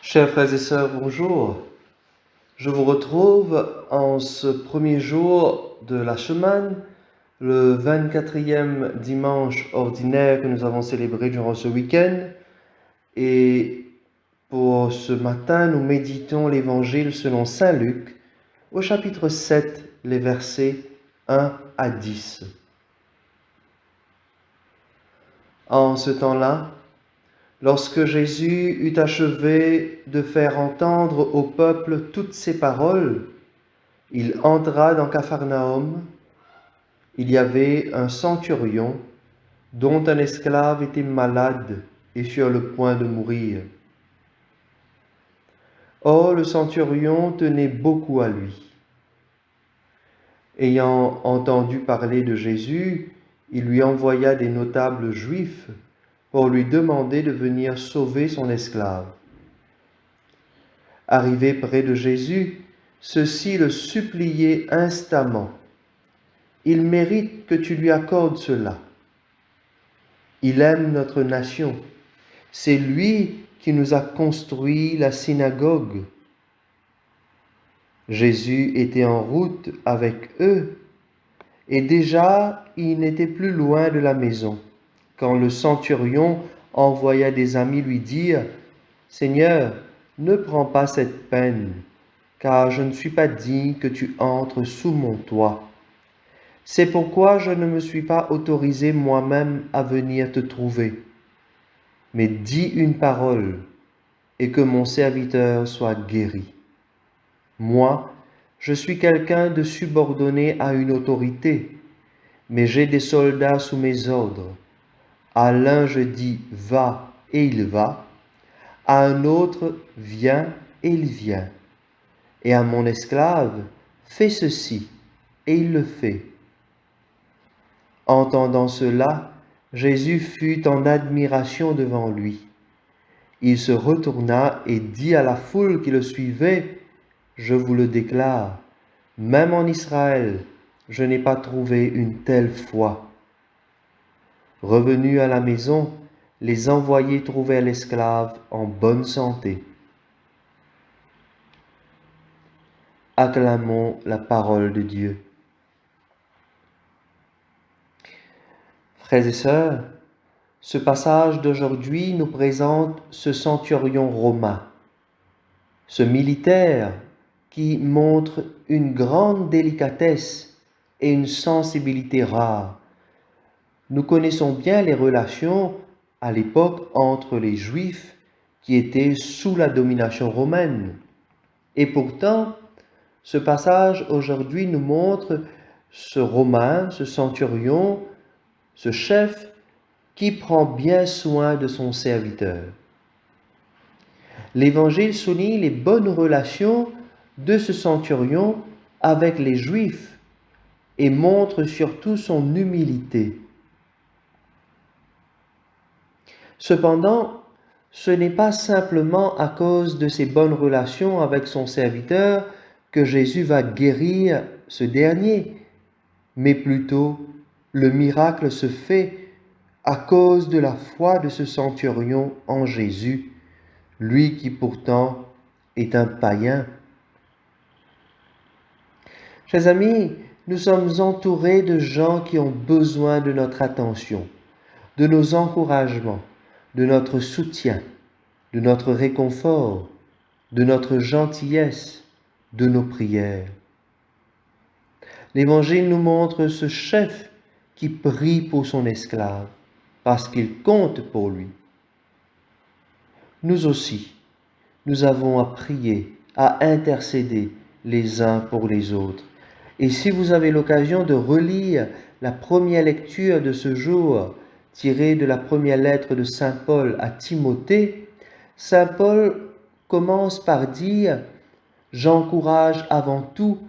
Chers frères et sœurs, bonjour. Je vous retrouve en ce premier jour de la semaine, le 24e dimanche ordinaire que nous avons célébré durant ce week-end. Et pour ce matin, nous méditons l'Évangile selon Saint Luc, au chapitre 7, les versets 1 à 10. En ce temps-là, lorsque Jésus eut achevé de faire entendre au peuple toutes ses paroles, il entra dans Capharnaüm. Il y avait un centurion dont un esclave était malade et sur le point de mourir. Or, le centurion tenait beaucoup à lui. Ayant entendu parler de Jésus, il lui envoya des notables juifs pour lui demander de venir sauver son esclave. Arrivé près de Jésus, ceux-ci le suppliaient instamment. « Il mérite que tu lui accordes cela. Il aime notre nation. C'est lui qui nous a construit la synagogue. » Jésus était en route avec eux, et déjà il n'était plus loin de la maison, quand le centurion envoya des amis lui dire « Seigneur, ne prends pas cette peine, car je ne suis pas digne que tu entres sous mon toit. C'est pourquoi je ne me suis pas autorisé moi-même à venir te trouver. Mais dis une parole, et que mon serviteur soit guéri. Moi, je suis quelqu'un de subordonné à une autorité, mais j'ai des soldats sous mes ordres. À l'un je dis « va » et il va, à un autre « viens » et il vient, et à mon esclave « fais ceci » et il le fait. Entendant cela, Jésus fut en admiration devant lui. Il se retourna et dit à la foule qui le suivait, « Je vous le déclare, même en Israël, je n'ai pas trouvé une telle foi. » Revenus à la maison, les envoyés trouvèrent l'esclave en bonne santé. Acclamons la parole de Dieu. Frères et sœurs, ce passage d'aujourd'hui nous présente ce centurion romain, ce militaire qui montre une grande délicatesse et une sensibilité rare. Nous connaissons bien les relations à l'époque entre les Juifs qui étaient sous la domination romaine. Et pourtant, ce passage aujourd'hui nous montre ce Romain, ce centurion, ce chef qui prend bien soin de son serviteur. L'Évangile souligne les bonnes relations de ce centurion avec les Juifs et montre surtout son humilité. Cependant, ce n'est pas simplement à cause de ses bonnes relations avec son serviteur que Jésus va guérir ce dernier, mais plutôt le miracle se fait à cause de la foi de ce centurion en Jésus, lui qui pourtant est un païen. Chers amis, nous sommes entourés de gens qui ont besoin de notre attention, de nos encouragements, de notre soutien, de notre réconfort, de notre gentillesse, de nos prières. L'Évangile nous montre ce chef qui prie pour son esclave, parce qu'il compte pour lui. Nous aussi, nous avons à prier, à intercéder les uns pour les autres. Et si vous avez l'occasion de relire la première lecture de ce jour, tirée de la première lettre de Saint Paul à Timothée, Saint Paul commence par dire « J'encourage avant tout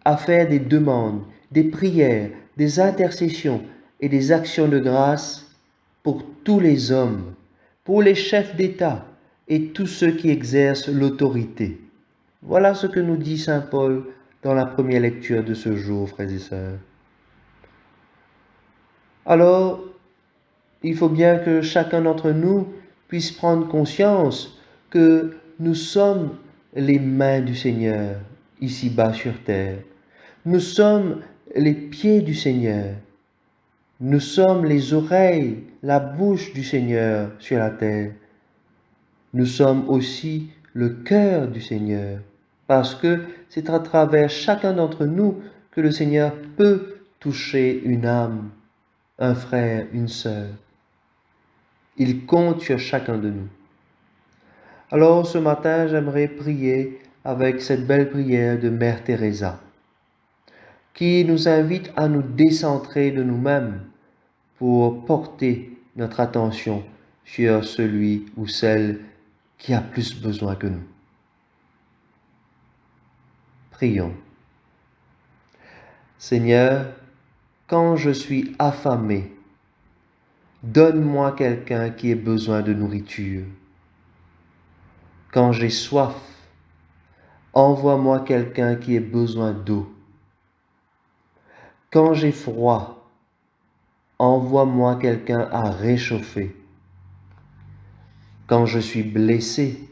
à faire des demandes, des prières, des intercessions et des actions de grâce pour tous les hommes, pour les chefs d'État et tous ceux qui exercent l'autorité. » Voilà ce que nous dit Saint Paul dans la première lecture de ce jour, frères et sœurs. Alors, il faut bien que chacun d'entre nous puisse prendre conscience que nous sommes les mains du Seigneur ici-bas sur terre. Nous sommes les pieds du Seigneur. Nous sommes les oreilles, la bouche du Seigneur sur la terre. Nous sommes aussi le cœur du Seigneur, parce que c'est à travers chacun d'entre nous que le Seigneur peut toucher une âme, un frère, une sœur. Il compte sur chacun de nous. Alors ce matin, j'aimerais prier avec cette belle prière de Mère Teresa, qui nous invite à nous décentrer de nous-mêmes pour porter notre attention sur celui ou celle qui a plus besoin que nous. Prions. Seigneur, quand je suis affamé, donne-moi quelqu'un qui ait besoin de nourriture. Quand j'ai soif, envoie-moi quelqu'un qui ait besoin d'eau. Quand j'ai froid, envoie-moi quelqu'un à réchauffer. Quand je suis blessé,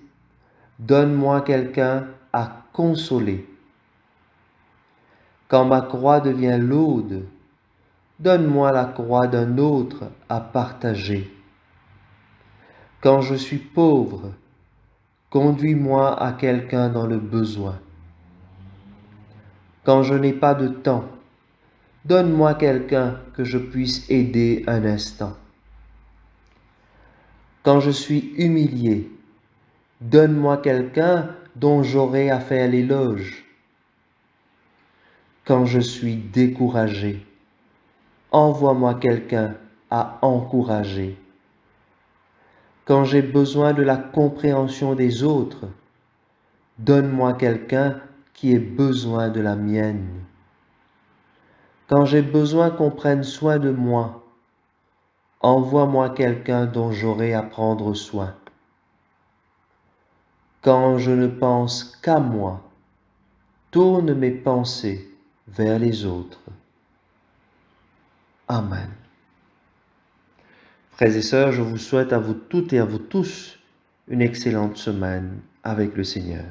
donne-moi quelqu'un à consoler. Quand ma croix devient lourde, donne-moi la croix d'un autre à partager. Quand je suis pauvre, conduis-moi à quelqu'un dans le besoin. Quand je n'ai pas de temps, donne-moi quelqu'un que je puisse aider un instant. Quand je suis humilié, donne-moi quelqu'un dont j'aurai à faire l'éloge. Quand je suis découragé, envoie-moi quelqu'un à encourager. Quand j'ai besoin de la compréhension des autres, donne-moi quelqu'un qui ait besoin de la mienne. Quand j'ai besoin qu'on prenne soin de moi, envoie-moi quelqu'un dont j'aurai à prendre soin. Quand je ne pense qu'à moi, tourne mes pensées vers les autres. Amen. Frères et sœurs, je vous souhaite à vous toutes et à vous tous une excellente semaine avec le Seigneur.